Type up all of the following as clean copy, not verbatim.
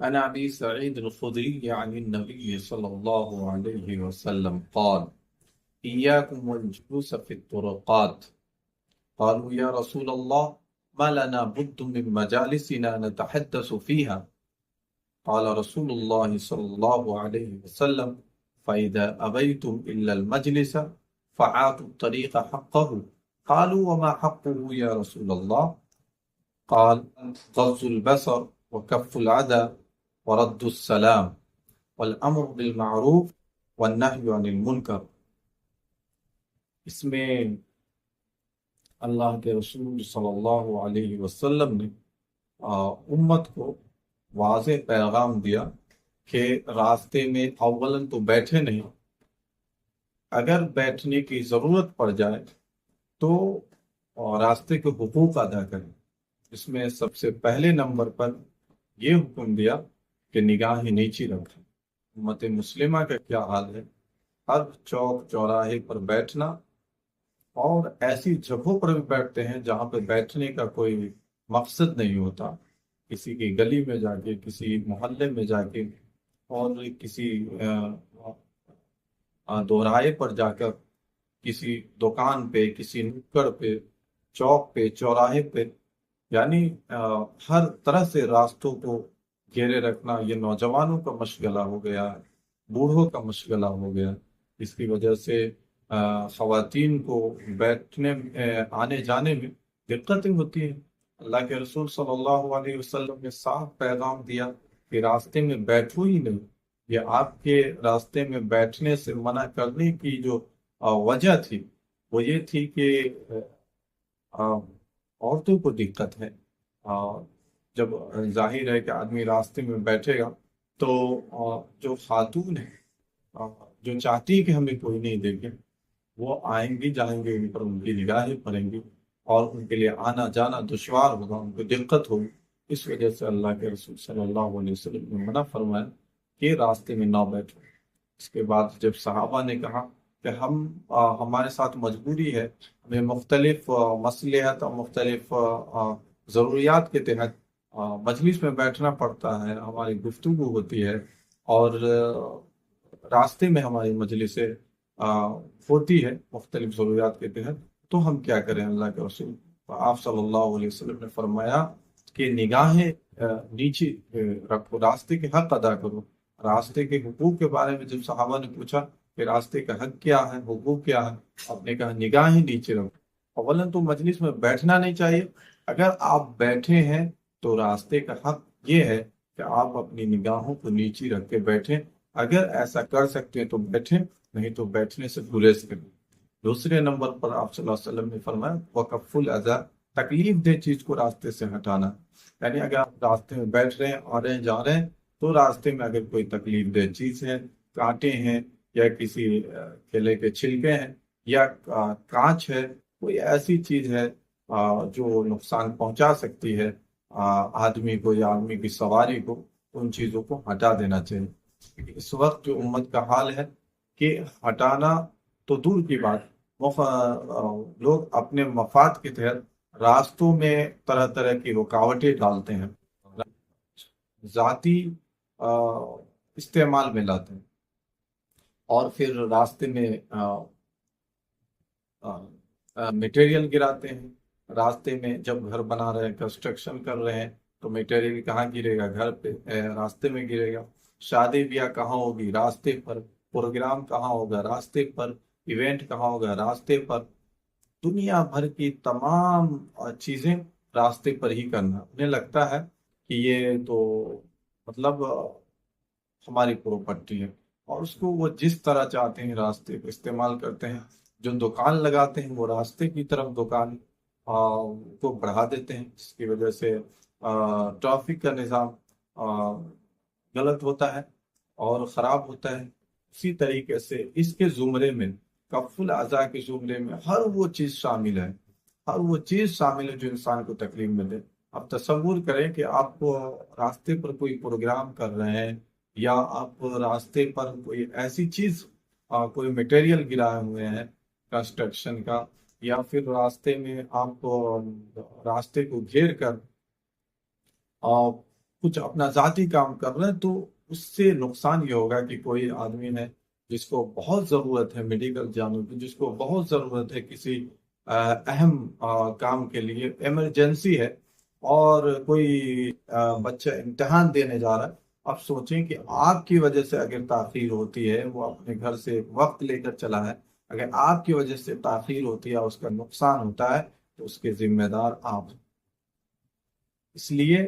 عن أبي سعيد الخدري عن النبي صلى الله عليه وسلم قال إياكم والجلوس في الطرقات. قالوا يا رسول الله ما لنا بد من مجالسنا نتحدث فيها. قال رسول الله صلى الله عليه وسلم فإذا أبيتم إلا المجلس فعاتوا الطريق حقه. قالوا وما حقه يا رسول الله؟ قال غض البصر وكف الأذى ورد السلام والأمر بالمعروف والنهي عن المنکر۔ اس میں اللہ کے رسول صلی اللہ علیہ وسلم نے امت کو واضح پیغام دیا کہ راستے میں اولاً تو بیٹھے نہیں، اگر بیٹھنے کی ضرورت پڑ جائے تو راستے کے حقوق ادا کریں۔ اس میں سب سے پہلے نمبر پر یہ حکم دیا کہ نگاہیں نیچی رکھیں۔ امت مسلمہ کا کیا حال ہے، ہر چوک چوراہے پر بیٹھنا، اور ایسی جگہوں پر بھی بیٹھتے ہیں جہاں پہ بیٹھنے کا کوئی مقصد نہیں ہوتا، کسی کی گلی میں جا کے، کسی محلے میں جا کے، اور کسی دوراہے پر جا کر، کسی دکان پہ، کسی نکڑ پہ، چوک پہ، چوراہے پہ، یعنی ہر طرح سے راستوں کو گھیرے رکھنا یہ نوجوانوں کا مشغلہ ہو گیا ہے، بوڑھوں کا مشغلہ ہو گیا۔ اس کی وجہ سے خواتین کو بیٹھنے آنے جانے میں دقتیں ہوتی ہیں۔ اللہ کے رسول صلی اللہ علیہ وسلم نے صاف پیغام دیا کہ راستے میں بیٹھو ہی نہیں۔ یہ آپ کے راستے میں بیٹھنے سے منع کرنے کی جو وجہ تھی وہ یہ تھی کہ عورتوں کو دقت ہے۔ جب ظاہر ہے کہ آدمی راستے میں بیٹھے گا تو جو خاتون ہے جو چاہتی ہے کہ ہمیں کوئی نہیں دیکھے، وہ آئیں گی، جائیں گے، ان پر ان کی نگاہیں پڑیں گی اور ان کے لیے آنا جانا دشوار ہوگا، ان کو دقت ہوگی۔ اس وجہ سے اللہ کے رسول صلی اللہ علیہ وسلم نے منع فرمایا کہ راستے میں نہ بیٹھو۔ اس کے بعد جب صحابہ نے کہا کہ ہمارے ساتھ مجبوری ہے، ہمیں مختلف مصلحت اور مختلف ضروریات کے تحت مجلس میں بیٹھنا پڑتا ہے، ہماری گفتگو ہوتی ہے اور راستے میں ہماری مجلسیں ہوتی ہے مختلف ضروریات کے تحت، تو ہم کیا کریں؟ اللہ کے رسول آپ صلی اللہ علیہ وسلم نے فرمایا کہ نگاہیں نیچے رکھو، راستے کے حق ادا کرو۔ راستے کے حقوق کے بارے میں جب صحابہ نے پوچھا کہ راستے کا حق کیا ہے، حقوق کیا ہے، آپ نے کہا نگاہیں نیچے رکھو۔ اولاً تو مجلس میں بیٹھنا نہیں چاہیے، اگر آپ بیٹھے ہیں تو راستے کا حق یہ ہے کہ آپ اپنی نگاہوں کو نیچی رکھ کے بیٹھیں۔ اگر ایسا کر سکتے ہیں تو بیٹھیں، نہیں تو بیٹھنے سے گریز کریں۔ دوسرے نمبر پر آپ صلی اللہ علیہ وسلم نے فرمایا وَكَفُّ الْأَذَىٰ، تکلیف دہ چیز کو راستے سے ہٹانا۔ یعنی اگر آپ راستے میں بیٹھ رہے ہیں، آ رہے ہیں، جا رہے ہیں، تو راستے میں اگر کوئی تکلیف دہ چیز ہے، کانٹے ہیں یا کسی کیلے کے چھلکے ہیں یا کانچ ہے، کوئی ایسی چیز ہے جو نقصان پہنچا سکتی ہے آدمی کو یا آدمی کی سواری کو، ان چیزوں کو ہٹا دینا چاہیے۔ اس وقت جو امت کا حال ہے کہ ہٹانا تو دور کی بات، لوگ اپنے مفاد کے تحت راستوں میں طرح طرح کی رکاوٹیں ڈالتے ہیں، ذاتی استعمال میں لاتے ہیں، اور پھر راستے میں میٹیریل گراتے ہیں۔ راستے میں جب گھر بنا رہے ہیں، کنسٹرکشن کر رہے ہیں، تو میٹیریل کہاں گرے گا؟ گھر پہ، راستے میں گرے گا۔ شادی بیاہ کہاں ہوگی؟ راستے پر۔ پروگرام کہاں ہوگا؟ راستے پر۔ ایونٹ کہاں ہوگا؟ راستے پر۔ دنیا بھر کی تمام چیزیں راستے پر ہی کرنا، انہیں لگتا ہے کہ یہ تو مطلب ہماری پراپرٹی ہے، اور اس کو وہ جس طرح چاہتے ہیں راستے کو استعمال کرتے ہیں۔ جو دکان لگاتے ہیں وہ راستے کی طرف دکان کو بڑھا دیتے ہیں، جس کی وجہ سے ٹریفک کا نظام غلط ہوتا ہے اور خراب ہوتا ہے۔ اسی طریقے سے اس کے زمرے میں، کف الاذی کے زمرے میں، ہر وہ چیز شامل ہے، ہر وہ چیز شامل ہے جو انسان کو تکلیف میں دے۔ اب تصور کریں کہ آپ کو راستے پر کوئی پروگرام کر رہے ہیں، یا آپ راستے پر کوئی ایسی چیز، کوئی مٹیریل گرائے ہوئے ہیں کنسٹرکشن کا، یا پھر راستے میں آپ کو راستے کو گھیر کر کچھ اپنا ذاتی کام کر رہے ہیں تو اس سے نقصان یہ ہوگا کہ کوئی آدمی ہے جس کو بہت ضرورت ہے میڈیکل جانوں کی، جس کو بہت ضرورت ہے کسی اہم کام کے لیے، ایمرجنسی ہے، اور کوئی بچہ امتحان دینے جا رہا ہے. اب سوچیں کہ آپ کی وجہ سے اگر تاخیر ہوتی ہے، وہ اپنے گھر سے وقت لے کر چلا ہے، اگر آپ کی وجہ سے تاخیر ہوتی ہے، اس کا نقصان ہوتا ہے، تو اس کے ذمہ دار آپ ہیں. اس لیے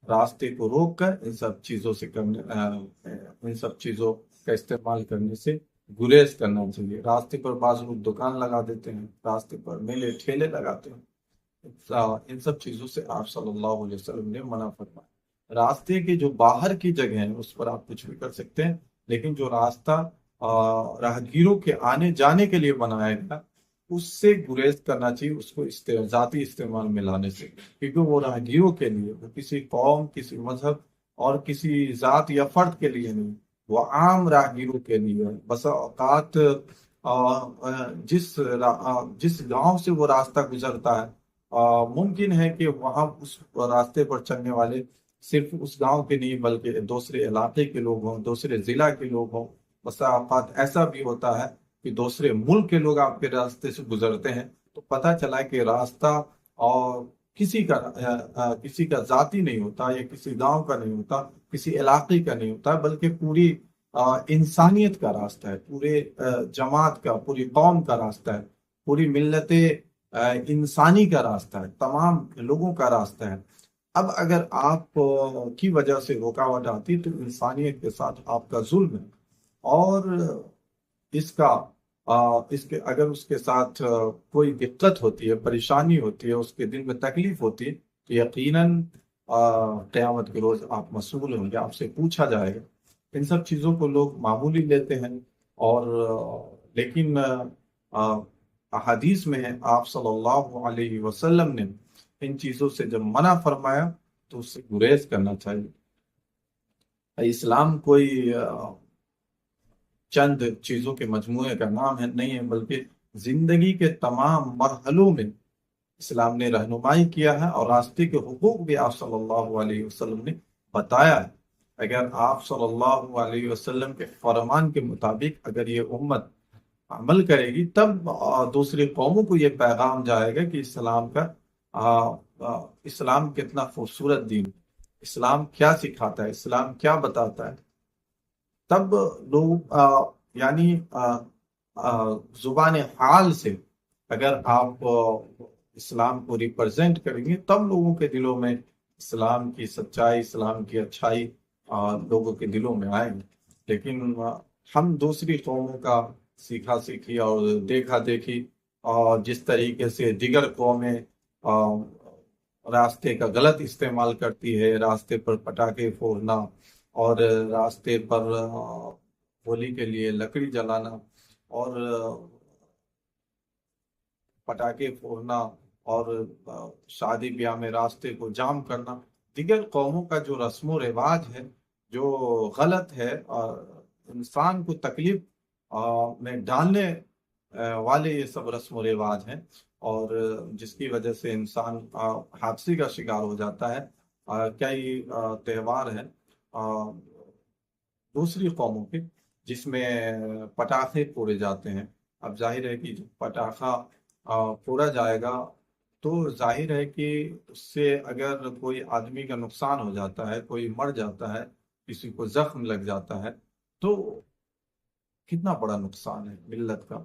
راستے کو روک کر ان سب چیزوں سے ان سب چیزوں کا استعمال کرنے سے گریز کرنا چاہیے. راستے پر بعض لوگ دکان لگا دیتے ہیں، راستے پر میلے ٹھیلے لگاتے ہیں. ان سب چیزوں سے آپ صلی اللہ علیہ وسلم نے منع فرمایا. راستے کے جو باہر کی جگہ ہیں اس پر آپ کچھ بھی کر سکتے ہیں، لیکن جو راستہ راہگیروں کے آنے جانے کے لیے بنایا گیا اس سے گریز کرنا چاہیے، اس کو ذاتی استعمال میں لانے سے، کیونکہ وہ راہگیروں کے لیے، وہ کسی قوم، کسی مذہب اور کسی ذات یا فرد کے لیے نہیں، وہ عام راہگیروں کے لیے. بسا اوقات جس گاؤں سے وہ راستہ گزرتا ہے، ممکن ہے کہ وہاں اس راستے پر چلنے والے صرف اس گاؤں کے نہیں بلکہ دوسرے علاقے کے لوگ ہوں، دوسرے ضلع کے لوگ ہوں. بسا اوقات ایسا بھی ہوتا ہے کہ دوسرے ملک کے لوگ آپ کے راستے سے گزرتے ہیں، تو پتہ چلا کہ راستہ اور کسی کا ذاتی نہیں ہوتا، یا کسی گاؤں کا نہیں ہوتا، کسی علاقے کا نہیں ہوتا، بلکہ پوری انسانیت کا راستہ ہے، پورے جماعت کا، پوری قوم کا راستہ ہے، پوری ملت انسانی کا راستہ ہے، تمام لوگوں کا راستہ ہے. اب اگر آپ کی وجہ سے رکاوٹ آتی تو انسانیت کے ساتھ آپ کا ظلم ہے. اور اگر اس کے ساتھ کوئی دقت ہوتی ہے، پریشانی ہوتی ہے، اس کے دل میں تکلیف ہوتی ہے، تو یقیناً قیامت کے روز آپ مسئول ہوں گے، آپ سے پوچھا جائے گا. ان سب چیزوں کو لوگ معمولی لیتے ہیں، اور لیکن احادیث میں آپ صلی اللہ علیہ وسلم نے ان چیزوں سے جب منع فرمایا تو اس سے گریز کرنا چاہیے. اسلام کوئی چند چیزوں کے مجموعے کا نام نہیں ہے، بلکہ زندگی کے تمام مرحلوں میں اسلام نے رہنمائی کیا ہے، اور راستے کے حقوق بھی آپ صلی اللہ علیہ وسلم نے بتایا ہے. اگر آپ صلی اللہ علیہ وسلم کے فرمان کے مطابق اگر یہ امت عمل کرے گی، تب دوسری قوموں کو یہ پیغام جائے گا کہ اسلام کتنا خوبصورت دین، اسلام کیا سکھاتا ہے، اسلام کیا بتاتا ہے. تب لوگ یعنی زبان حال سے اگر آپ اسلام کو ریپرزینٹ کریں گے، تب لوگوں کے دلوں میں اسلام کی سچائی، اسلام کی اچھائی لوگوں کے دلوں میں آئے گی. لیکن ہم دوسری قوموں کا سیکھا سیکھی اور دیکھا دیکھی، اور جس طریقے سے دیگر قومیں راستے کا غلط استعمال کرتی ہے، راستے پر پٹاخے پھوڑنا، اور راستے پر ہولی کے لیے لکڑی جلانا، اور پٹاخے پھوڑنا، اور شادی بیاہ میں راستے کو جام کرنا، دیگر قوموں کا جو رسم و رواج ہے، جو غلط ہے، انسان کو تکلیف میں ڈالنے والے یہ سب رسم و رواج ہیں، اور جس کی وجہ سے انسان حادثے کا شکار ہو جاتا ہے. کئی تہوار ہیں دوسری قوموں کے جس میں پٹاخے پھوڑے جاتے ہیں. اب ظاہر ہے کہ پٹاخہ پھوڑا جائے گا تو ظاہر ہے کہ اس سے اگر کوئی آدمی کا نقصان ہو جاتا ہے، کوئی مر جاتا ہے، کسی کو زخم لگ جاتا ہے، تو کتنا بڑا نقصان ہے ملت کا.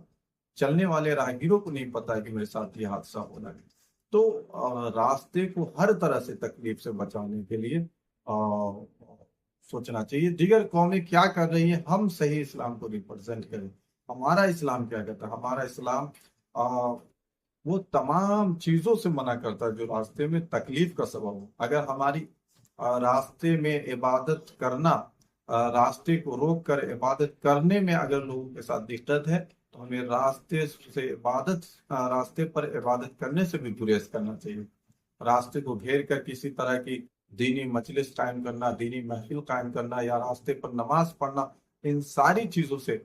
چلنے والے راہگیروں کو نہیں پتا کہ میرے ساتھ یہ حادثہ ہونا ہے. تو راستے کو ہر طرح سے تکلیف سے بچانے کے لیے سوچنا چاہیے دیگر قومیں کیا کر رہی ہیں، ہم صحیح اسلام کو ریپرزینٹ کریں. ہمارا اسلام کیا کہتا ہے؟ ہمارا اسلام وہ تمام چیزوں سے منع کرتا ہے جو راستے میں تکلیف کا سبب ہو. اگر ہماری راستے میں عبادت کرنا، راستے کو روک کر عبادت کرنے میں اگر لوگوں کے ساتھ دقت ہے، تو ہمیں راستے پر عبادت کرنے سے بھی گریز کرنا چاہیے. راستے کو گھیر کر کسی طرح کی دینی مجلس قائم کرنا، دینی محفل قائم کرنا، یا راستے پر نماز پڑھنا، ان ساری چیزوں سے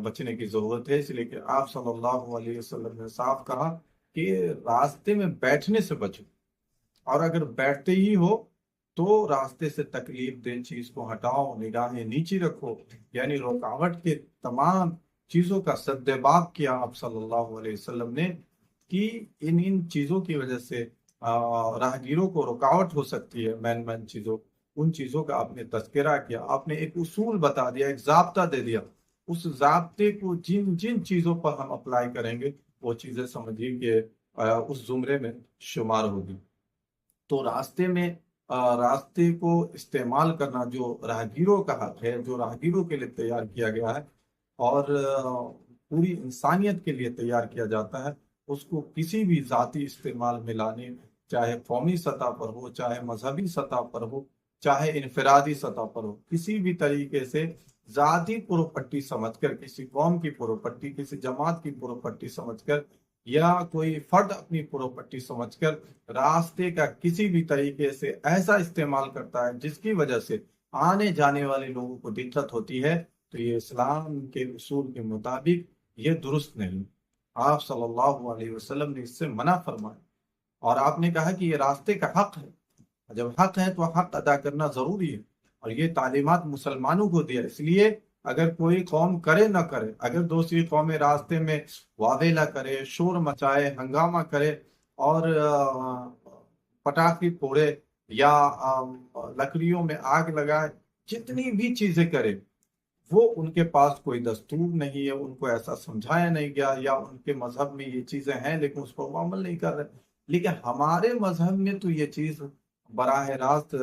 بچنے کی ضرورت ہے. اس لیے کہ آپ صلی اللہ علیہ وسلم نے صاف کہا کہ راستے میں بیٹھنے سے بچو، اور اگر بیٹھتے ہی ہو تو راستے سے تکلیف دہ چیز کو ہٹاؤ، نگاہیں نیچی رکھو، یعنی رکاوٹ کے تمام چیزوں کا سدباب کیا آپ صلی اللہ علیہ وسلم نے، کہ ان چیزوں کی وجہ سے راہگیروں کو رکاوٹ ہو سکتی ہے، مین چیزوں، ان چیزوں کا آپ نے تذکرہ کیا، آپ نے ایک اصول بتا دیا، ایک ضابطہ دے دیا، اس ضابطے کو جن جن چیزوں پر ہم اپلائی کریں گے وہ چیزیں سمجھیے کہ اس زمرے میں شمار ہوگی۔ تو راستے کو استعمال کرنا جو راہگیروں کا حق ہے، جو راہگیروں کے لیے تیار کیا گیا ہے اور پوری انسانیت کے لیے تیار کیا جاتا ہے، اس کو کسی بھی ذاتی استعمال میں لانے، چاہے قومی سطح پر ہو، چاہے مذہبی سطح پر ہو، چاہے انفرادی سطح پر ہو، کسی بھی طریقے سے ذاتی پروپرٹی سمجھ کر، کسی قوم کی پروپرٹی، کسی جماعت کی پروپرٹی سمجھ کر، یا کوئی فرد اپنی پروپرٹی سمجھ کر راستے کا کسی بھی طریقے سے ایسا استعمال کرتا ہے جس کی وجہ سے آنے جانے والے لوگوں کو دقت ہوتی ہے، تو یہ اسلام کے اصول کے مطابق یہ درست نہیں۔ آپ صلی اللہ علیہ وسلم نے اس سے منع فرمایا، اور آپ نے کہا کہ یہ راستے کا حق ہے، جب حق ہے تو حق ادا کرنا ضروری ہے، اور یہ تعلیمات مسلمانوں کو دیا، اس لیے اگر کوئی قوم کرے نہ کرے، اگر دوسری قومیں راستے میں واویلا کرے، شور مچائے، ہنگامہ کرے اور پٹاخے پھوڑے یا لکڑیوں میں آگ لگائے، جتنی بھی چیزیں کرے، وہ ان کے پاس کوئی دستور نہیں ہے، ان کو ایسا سمجھایا نہیں گیا، یا ان کے مذہب میں یہ چیزیں ہیں لیکن اس پر وہ عمل نہیں کر رہے۔ لیکن ہمارے مذہب میں تو یہ چیز براہ راست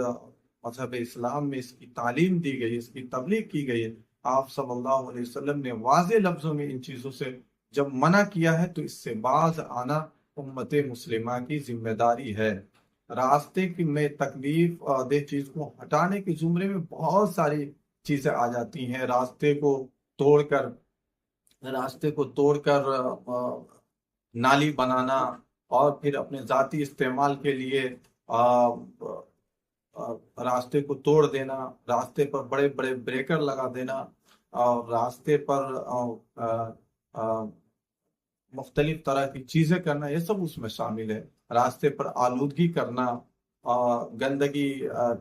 مذہب اسلام میں اس کی تعلیم دی گئی، اس کی تبلیغ کی گئی ہے۔ آپ صلی اللہ علیہ وسلم نے واضح لفظوں میں ان چیزوں سے جب منع کیا ہے تو اس سے باز آنا امت مسلمہ کی ذمہ داری ہے۔ راستے کی میں تکلیف دہ چیز کو ہٹانے کے زمرے میں بہت ساری چیزیں آ جاتی ہیں، راستے کو توڑ کر نالی بنانا، اور پھر اپنے ذاتی استعمال کے لیے راستے کو توڑ دینا، راستے پر بڑے بڑے بریکر لگا دینا، اور راستے پر مختلف طرح کی چیزیں کرنا، یہ سب اس میں شامل ہے۔ راستے پر آلودگی کرنا، گندگی،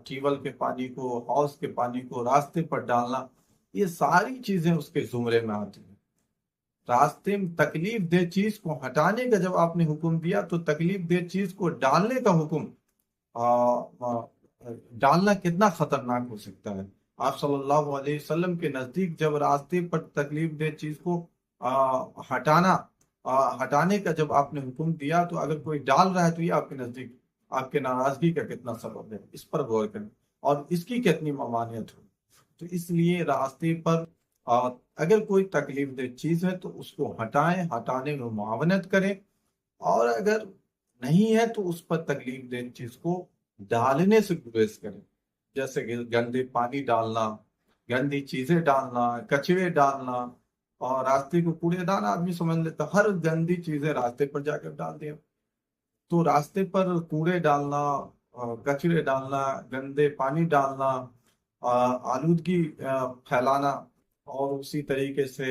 ٹیول کے پانی کو، حوض کے پانی کو راستے پر ڈالنا، یہ ساری چیزیں اس کے زمرے میں آتی ہیں۔ راستے میں تکلیف دہ چیز کو ہٹانے کا جب آپ نے حکم دیا تو تکلیف دہ چیز کو ڈالنے کا حکم، ڈالنا کتنا خطرناک ہو سکتا ہے۔ آپ صلی اللہ علیہ وسلم کے نزدیک جب راستے پر تکلیف دہ چیز کو ہٹانے کا جب آپ نے حکم دیا، تو اگر کوئی ڈال رہا ہے تو یہ آپ کے نزدیک آپ کے ناراضگی کا کتنا سبب ہے، اس پر غور کریں، اور اس کی کتنی ممانعت ہو۔ تو اس لیے راستے پر اگر کوئی تکلیف دہ چیز ہے تو اس کو ہٹائیں، ہٹانے میں معاونت کریں، اور اگر نہیں ہے تو اس پر تکلیف دہ چیز کو ڈالنے سے گریز کریں، جیسے کہ گندے پانی ڈالنا، گندی چیزیں ڈالنا، کچرے ڈالنا، اور راستے کو کوڑے دان آدمی سمجھ لیتا، ہر گندی چیزیں راستے پر جا کر ڈال دیا۔ تو راستے پر کوڑے ڈالنا، کچرے ڈالنا، گندے پانی ڈالنا، آلودگی پھیلانا، اور اسی طریقے سے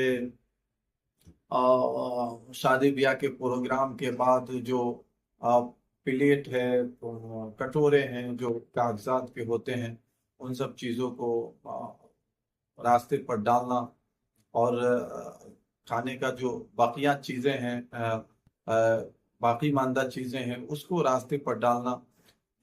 شادی بیاہ کے پروگرام کے بعد جو پلیٹ ہے، کٹورے ہیں جو کاغذات کے ہوتے ہیں، ان سب چیزوں کو راستے پر ڈالنا، اور کھانے کا جو باقیات چیزیں ہیں، باقی ماندہ چیزیں ہیں، اس کو راستے پر ڈالنا،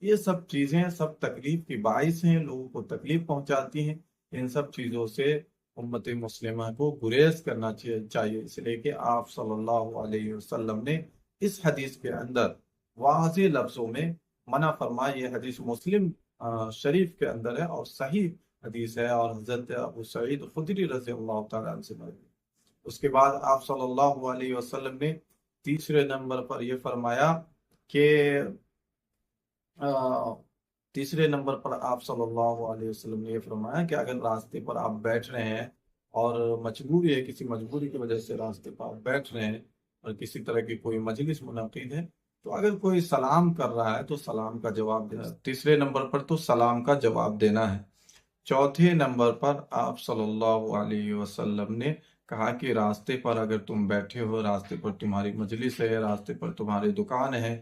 یہ سب چیزیں سب تکلیف کی باعث ہیں، لوگوں کو تکلیف پہنچاتی ہیں۔ ان سب چیزوں سے امت مسلمہ کو گریز کرنا چاہیے، اس لیے کہ آپ صلی اللہ علیہ وسلم نے اس حدیث کے اندر واضح لفظوں میں منع فرمایا۔ یہ حدیث مسلم شریف کے اندر ہے اور صحیح حدیث ہے، اور حضرت ابو سعید خدری رضی اللہ تعالیٰ عنہ سے مروی۔ اس کے بعد آپ صلی اللہ علیہ وسلم نے تیسرے نمبر پر یہ فرمایا کہ تیسرے نمبر پر آپ صلی اللہ علیہ وسلم نے یہ فرمایا کہ اگر راستے پر آپ بیٹھ رہے ہیں اور مجبوری ہے، کسی مجبوری کی وجہ سے راستے پر آپ بیٹھ رہے ہیں اور کسی طرح کی کوئی مجلس منعقد ہے، تو اگر کوئی سلام کر رہا ہے تو سلام کا جواب دینا۔ تیسرے نمبر پر تو سلام کا جواب دینا ہے۔ چوتھے نمبر پر آپ صلی اللہ علیہ وسلم نے کہا کہ راستے پر اگر تم بیٹھے ہو، راستے پر تمہاری مجلس ہے، راستے پر تمہاری دکان ہے،